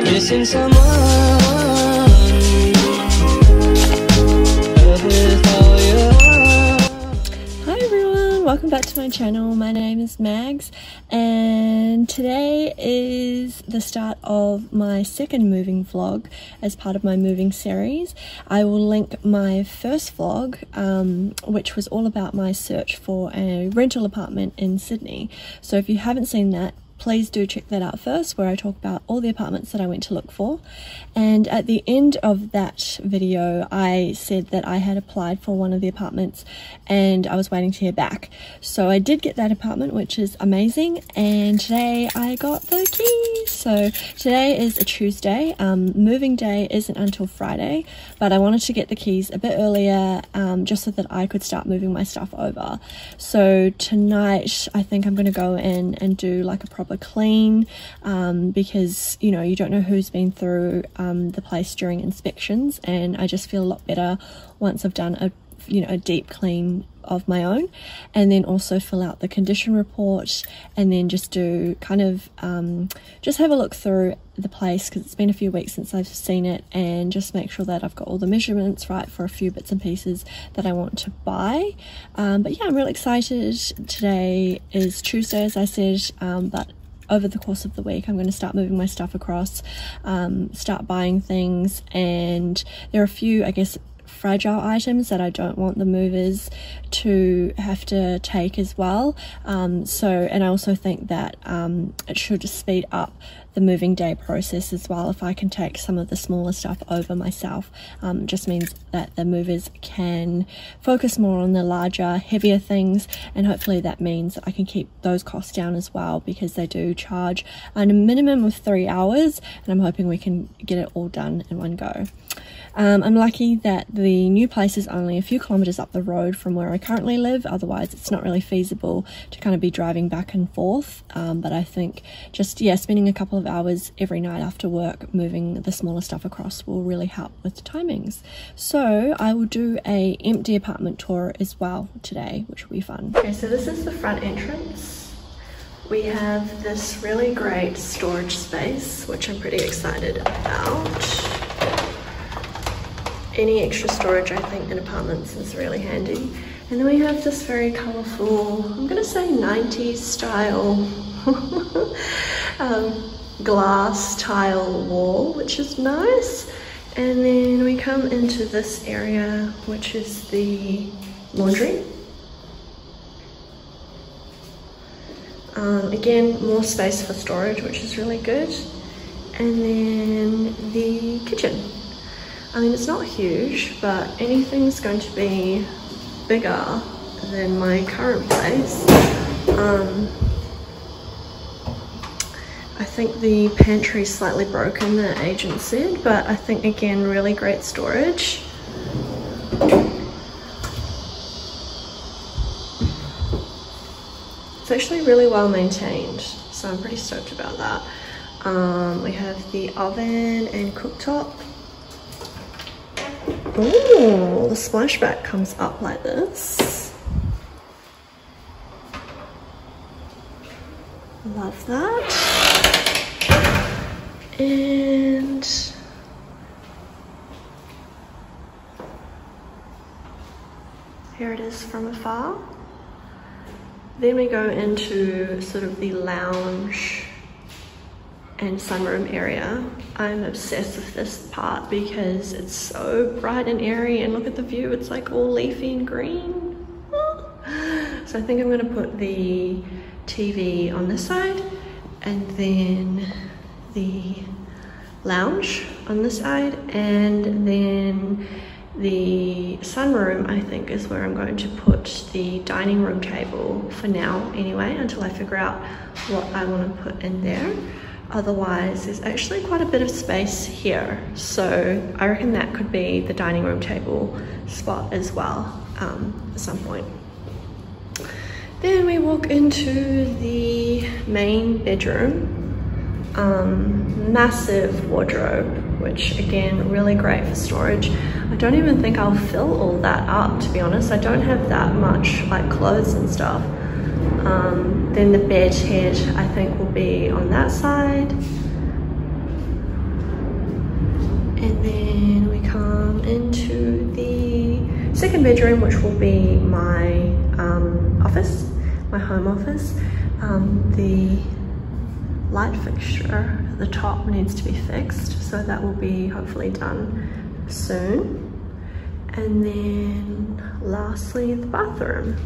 Missing someone. Hi everyone, welcome back to my channel. My name is Mags and today is the start of my second moving vlog as part of my moving series. I will link my first vlog, which was all about my search for a rental apartment in Sydney. So if you haven't seen that, please do check that out first, where I talk about all the apartments that I went to look for. And at the end of that video, I said that I had applied for one of the apartments and I was waiting to hear back. So I did get that apartment, which is amazing. And today I got the keys. So today is a Tuesday. Moving day isn't until Friday, but I wanted to get the keys a bit earlier just so that I could start moving my stuff over. So tonight I think I'm going to go in and do like a proper clean, because you know, you don't know who's been through the place during inspections, and I just feel a lot better once I've done a deep clean of my own, and then also fill out the condition report, and then just do kind of just have a look through the place, because it's been a few weeks since I've seen it, and just make sure that I've got all the measurements right for a few bits and pieces that I want to buy. But yeah, I'm really excited. Today is Tuesday, as I said, but over the course of the week I'm going to start moving my stuff across, start buying things, and there are a few, I guess, fragile items that I don't want the movers to have to take as well. And I also think that it should speed up the moving day process as well if I can take some of the smaller stuff over myself. Just means that the movers can focus more on the larger, heavier things, and hopefully that means I can keep those costs down as well, because they do charge a minimum of 3 hours, and I'm hoping we can get it all done in one go. I'm lucky that the new place is only a few kilometers up the road from where I currently live, otherwise it's not really feasible to kind of be driving back and forth, but I think just, yeah, spending a couple of hours every night after work moving the smaller stuff across will really help with the timings. So I will do a empty apartment tour as well today, which will be fun. Okay, so this is the front entrance. We have this really great storage space, which I'm pretty excited about. Any extra storage, I think, in apartments is really handy. And then we have this very colourful, I'm going to say 90s style glass tile wall, which is nice. And then we come into this area, which is the laundry. Again, more space for storage, which is really good. And then the kitchen. I mean, it's not huge, but anything's going to be bigger than my current place. I think the pantry is slightly broken, the agent said, but I think, again, really great storage. It's actually really well maintained, so I'm pretty stoked about that. We have the oven and cooktop. Ooh, the splashback comes up like this. Love that. And here it is from afar. Then we go into sort of the lounge and sunroom area. I'm obsessed with this part because it's so bright and airy, and look at the view, it's like all leafy and green. So I think I'm going to put the TV on this side, and then the lounge on this side, and then the sunroom, I think, is where I'm going to put the dining room table for now anyway, until I figure out what I want to put in there. Otherwise, there's actually quite a bit of space here, so I reckon that could be the dining room table spot as well at some point. Then we walk into the main bedroom. Massive wardrobe, which again, really great for storage. I don't even think I'll fill all that up, to be honest. I don't have that much like clothes and stuff. Then the bed head I think will be on that side. And then we come into the second bedroom, which will be my office, my home office. The light fixture at the top needs to be fixed, so that will be hopefully done soon. And then lastly, the bathroom,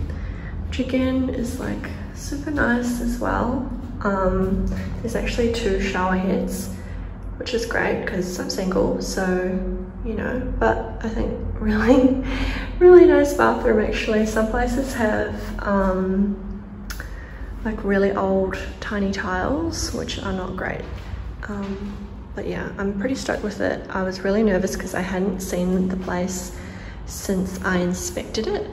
which again is like super nice as well. There's actually 2 shower heads, which is great because I'm single, so you know, but I think really nice bathroom actually. Some places have like really old tiny tiles, which are not great. But yeah, I'm pretty stoked with it. I was really nervous because I hadn't seen the place since I inspected it.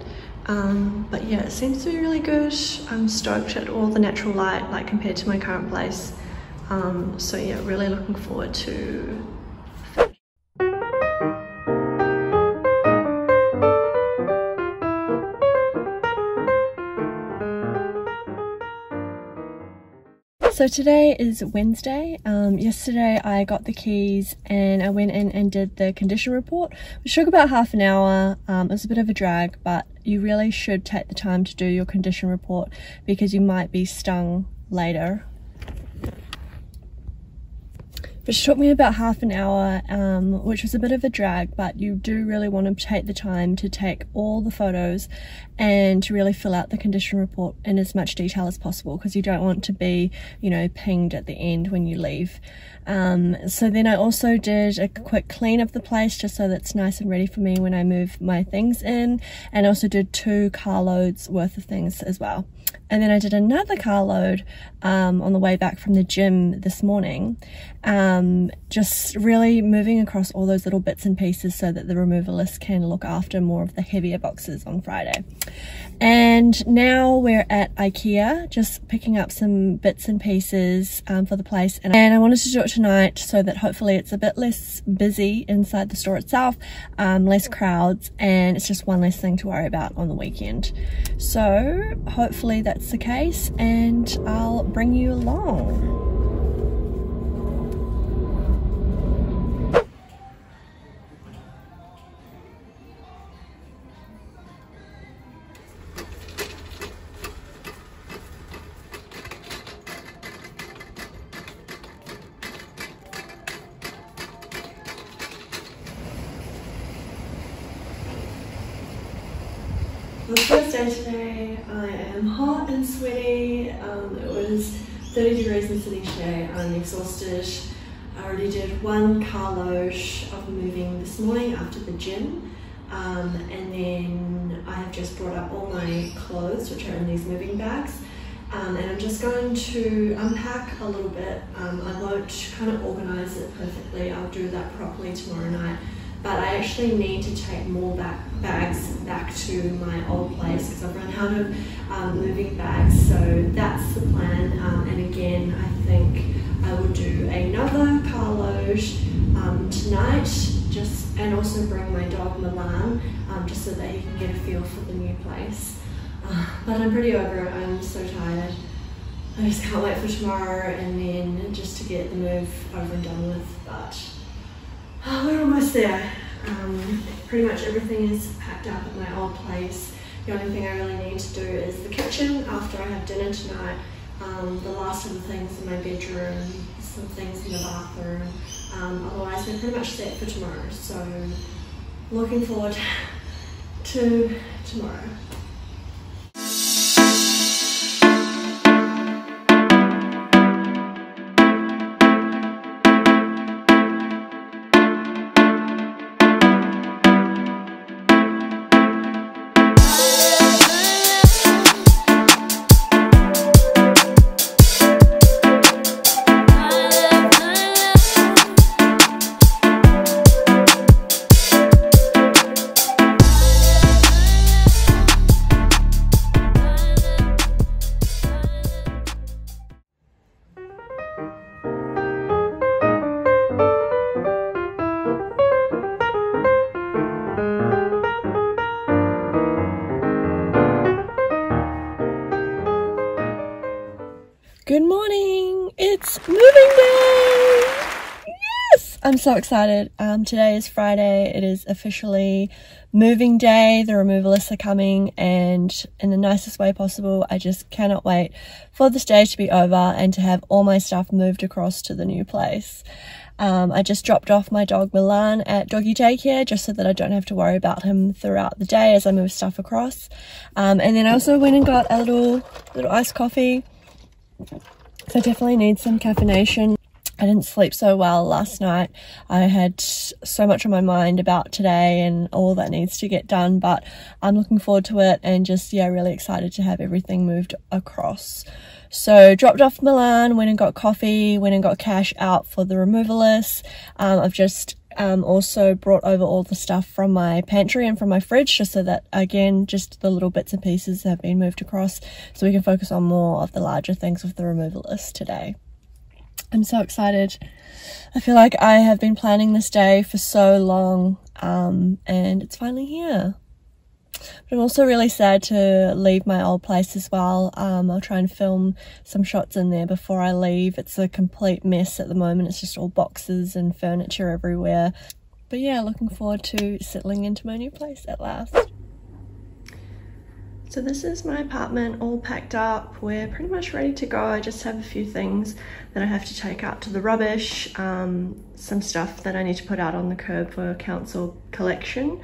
But yeah, it seems to be really good. I'm stoked at all the natural light, like compared to my current place. So yeah, really looking forward to So today is Wednesday. Yesterday I got the keys and I went in and did the condition report, which took about half an hour. It was a bit of a drag, but you really should take the time to do your condition report because you might be stung later. Which took me about half an hour, which was a bit of a drag, but you do really want to take the time to take all the photos and to really fill out the condition report in as much detail as possible because you don't want to be, you know, pinged at the end when you leave. So then I also did a quick clean of the place just so that's nice and ready for me when I move my things in, and also did 2 carloads worth of things as well. And then I did another carload on the way back from the gym this morning, just really moving across all those little bits and pieces so that the removalist can look after more of the heavier boxes on Friday. And now we're at IKEA, just picking up some bits and pieces for the place. And I wanted to do it tonight so that hopefully it's a bit less busy inside the store itself, less crowds, and it's just one less thing to worry about on the weekend. So hopefully that's the case, and I'll bring you along. On the first day today, I am hot and sweaty. It was 30 degrees in Sydney today. I'm exhausted. I already did 1 carload of moving this morning after the gym. And then I have just brought up all my clothes, which are in these moving bags. And I'm just going to unpack a little bit. I won't kind of organise it perfectly. I'll do that properly tomorrow night. But I actually need to take more bags back to my old place because I've run out of moving bags. So that's the plan. And again, I think I will do another carload tonight, and also bring my dog Milan, just so that he can get a feel for the new place. But I'm pretty over it. I'm so tired. I just can't wait for tomorrow and then just to get the move over and done with. But we're almost there. Pretty much everything is packed up at my old place. The only thing I really need to do is the kitchen after I have dinner tonight. The last of the things in my bedroom, some things in the bathroom. Otherwise we're pretty much set for tomorrow. So looking forward to tomorrow. I'm so excited. Today is Friday. It is officially moving day. The removalists are coming, and in the nicest way possible, I just cannot wait for this day to be over and to have all my stuff moved across to the new place. I just dropped off my dog Milan at doggy daycare just so that I don't have to worry about him throughout the day as I move stuff across. And then I also went and got a little iced coffee. So I definitely need some caffeination. I didn't sleep so well last night. I had so much on my mind about today and all that needs to get done, but I'm looking forward to it and just, yeah, really excited to have everything moved across. So dropped off Milan, went and got coffee, went and got cash out for the removalists. I've just also brought over all the stuff from my pantry and from my fridge just so that, again, just the little bits and pieces have been moved across so we can focus on more of the larger things with the removalists today. I'm so excited. I feel like I have been planning this day for so long, and it's finally here. But I'm also really sad to leave my old place as well. I'll try and film some shots in there before I leave. It's a complete mess at the moment. It's just all boxes and furniture everywhere. But yeah, looking forward to settling into my new place at last. So this is my apartment all packed up. We're pretty much ready to go. I just have a few things that I have to take out to the rubbish, some stuff that I need to put out on the curb for council collection.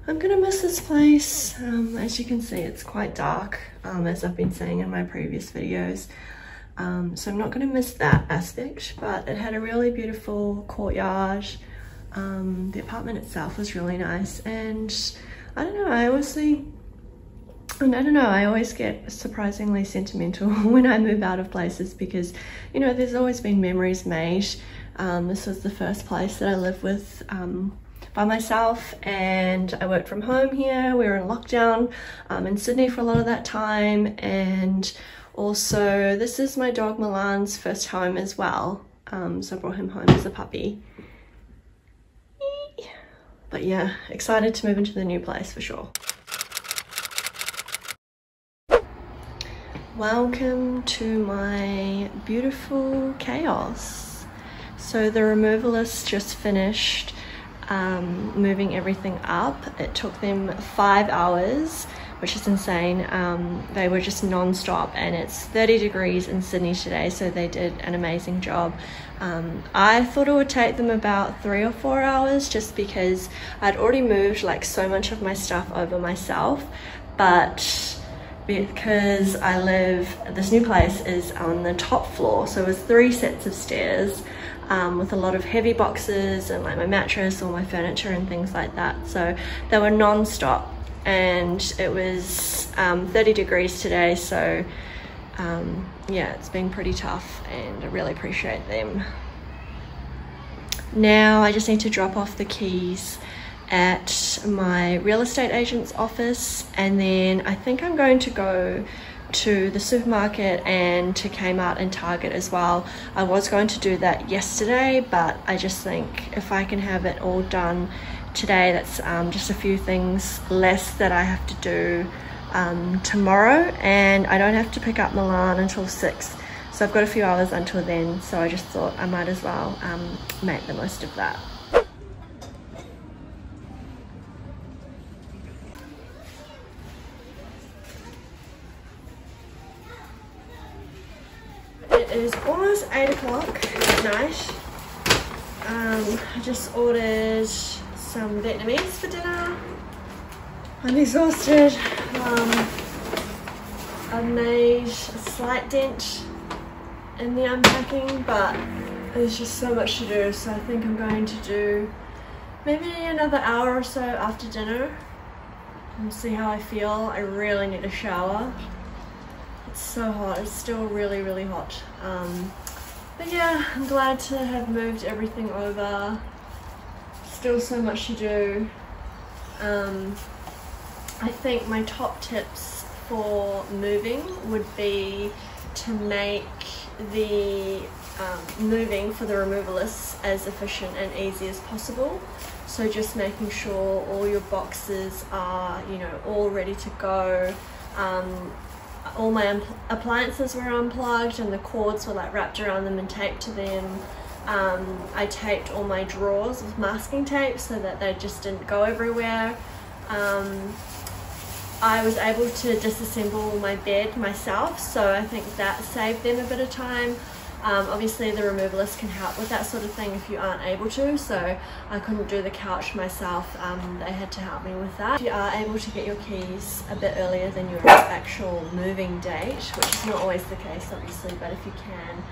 I'm gonna miss this place. As you can see, it's quite dark, as I've been saying in my previous videos. So I'm not gonna miss that aspect, but it had a really beautiful courtyard. The apartment itself was really nice, and I don't know, I always get surprisingly sentimental when I move out of places because, you know, there's always been memories made. This was the first place that I lived with by myself, and I worked from home here. We were in lockdown in Sydney for a lot of that time, and also this is my dog Milan's first home as well. So I brought him home as a puppy. But yeah, excited to move into the new place for sure. Welcome to my beautiful chaos. So the removalists just finished moving everything up. It took them 5 hours, which is insane. They were just non-stop, and it's 30 degrees in Sydney today, so they did an amazing job. I thought it would take them about 3 or 4 hours just because I'd already moved like so much of my stuff over myself, but because this new place is on the top floor, so it was 3 sets of stairs with a lot of heavy boxes and like my mattress, all my furniture and things like that. So they were non-stop, and it was 30 degrees today, so yeah, it's been pretty tough and I really appreciate them. Now I just need to drop off the keys at my real estate agent's office, and then I think I'm going to go to the supermarket and to Kmart and Target as well. I was going to do that yesterday, but I just think if I can have it all done today, that's just a few things less that I have to do tomorrow, and I don't have to pick up Milan until 6, so I've got a few hours until then, so I just thought I might as well make the most of that. It is almost 8 o'clock at night. I just ordered some Vietnamese for dinner. I'm exhausted. I've made a slight dent in the unpacking, but there's just so much to do, so I think I'm going to do maybe another hour or so after dinner and see how I feel. I really need a shower. It's so hot. It's still really, really hot. But yeah, I'm glad to have moved everything over. Still so much to do. I think my top tips for moving would be to make the moving for the removalists as efficient and easy as possible. So just making sure all your boxes are, you know, all ready to go. All my appliances were unplugged and the cords were like wrapped around them and taped to them. I taped all my drawers with masking tape so that they just didn't go everywhere. I was able to disassemble my bed myself, so I think that saved them a bit of time. Obviously the removalist can help with that sort of thing if you aren't able to, so I couldn't do the couch myself. They had to help me with that. If you are able to get your keys a bit earlier than your actual moving date, which is not always the case obviously, but if you can,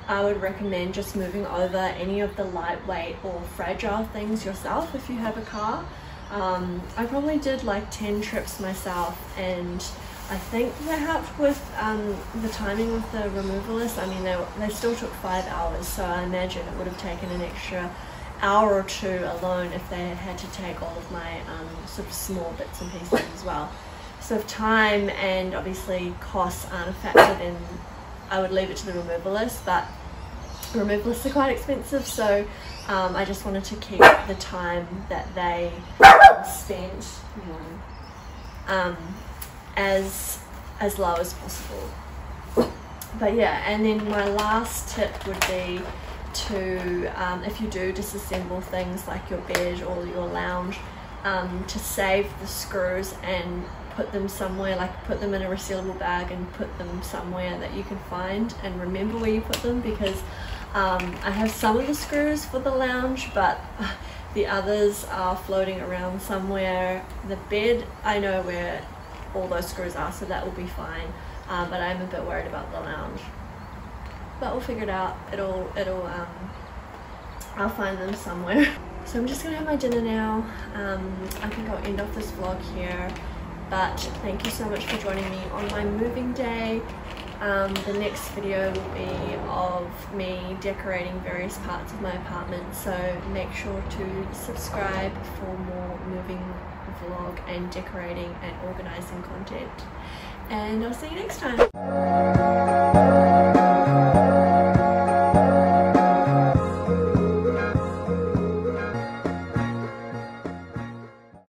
I would recommend just moving over any of the lightweight or fragile things yourself if you have a car. I probably did like 10 trips myself, and I think that helped with the timing with the removalist. I mean, they still took 5 hours, so I imagine it would have taken an extra hour or two alone if they had to take all of my sort of small bits and pieces as well. So if time and obviously costs aren't a factor, then I would leave it to the removalist, but removalists are quite expensive, so I just wanted to keep the time that they spent as low as possible. But yeah, and then my last tip would be to, if you do disassemble things like your bed or your lounge, to save the screws and put them somewhere, like put them in a resealable bag and put them somewhere that you can find and remember where you put them, because I have some of the screws for the lounge, but the others are floating around somewhere. The bed, I know where all those screws are, so that will be fine, but I'm a bit worried about the lounge. But we'll figure it out. I'll find them somewhere. So I'm just gonna have my dinner now. I think I'll end off this vlog here, but thank you so much for joining me on my moving day. The next video will be of me decorating various parts of my apartment, so make sure to subscribe for more moving vlog and decorating and organizing content, and I'll see you next time.